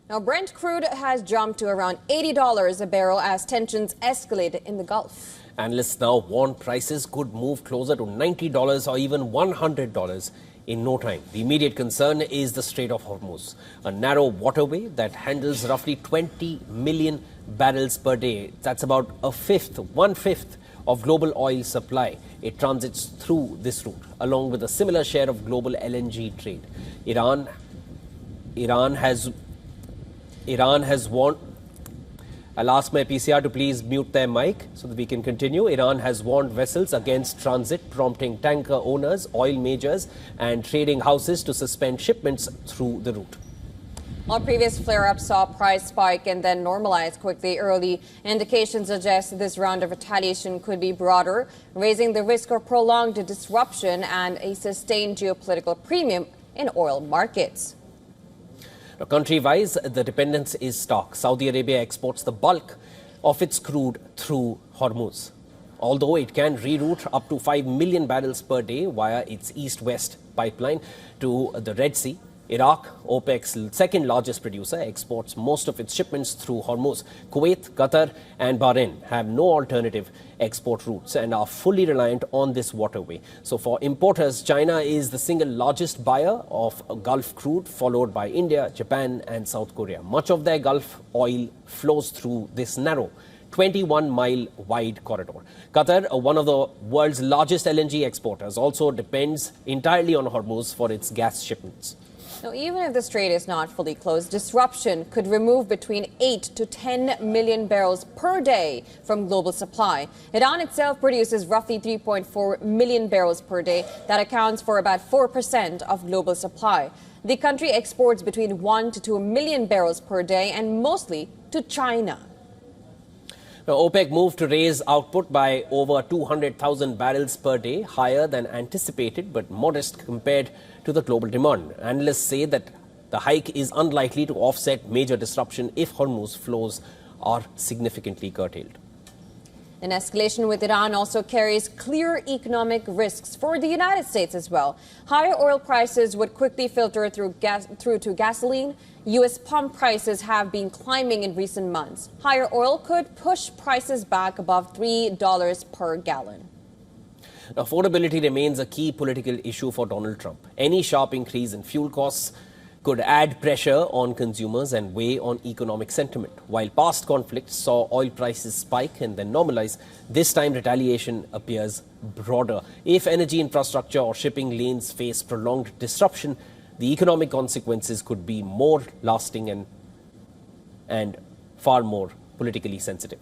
Now, Brent crude has jumped to around $80 a barrel as tensions escalate in the Gulf. Analysts now warn prices could move closer to $90 or even $100 in no time. The immediate concern is the Strait of Hormuz, a narrow waterway that handles roughly 20 million barrels per day. That's about one-fifth of global oil supply. It transits through this route, along with a similar share of global LNG trade. Iran has warned. I'll ask my PCR to please mute their mic so that we can continue. Iran has warned vessels against transit, prompting tanker owners, oil majors and trading houses to suspend shipments through the route. While previous flare-ups saw price spike and then normalize quickly, early indications suggest this round of retaliation could be broader, raising the risk of prolonged disruption and a sustained geopolitical premium in oil markets. Now, country-wise, the dependence is stark. Saudi Arabia exports the bulk of its crude through Hormuz, although it can reroute up to 5 million barrels per day via its east-west pipeline to the Red Sea. Iraq, OPEC's second largest producer, exports most of its shipments through Hormuz. Kuwait, Qatar and Bahrain have no alternative export routes and are fully reliant on this waterway. So for importers, China is the single largest buyer of Gulf crude, followed by India, Japan and South Korea. Much of their Gulf oil flows through this narrow 21-mile wide corridor. Qatar, one of the world's largest LNG exporters, also depends entirely on Hormuz for its gas shipments. Now, even if the strait is not fully closed, disruption could remove between 8 to 10 million barrels per day from global supply. Iran itself produces roughly 3.4 million barrels per day. That accounts for about 4% of global supply. The country exports between 1 to 2 million barrels per day and mostly to China. Now, OPEC moved to raise output by over 200,000 barrels per day, higher than anticipated but modest compared to the global demand. Analysts say that the hike is unlikely to offset major disruption if Hormuz flows are significantly curtailed. An escalation with Iran also carries clear economic risks for the United States as well. Higher oil prices would quickly filter through to gasoline. U.S. pump prices have been climbing in recent months. Higher oil could push prices back above $3 per gallon. Affordability remains a key political issue for Donald Trump. Any sharp increase in fuel costs could add pressure on consumers and weigh on economic sentiment. While past conflicts saw oil prices spike and then normalize, this time retaliation appears broader. If energy infrastructure or shipping lanes face prolonged disruption, the economic consequences could be more lasting and far more politically sensitive.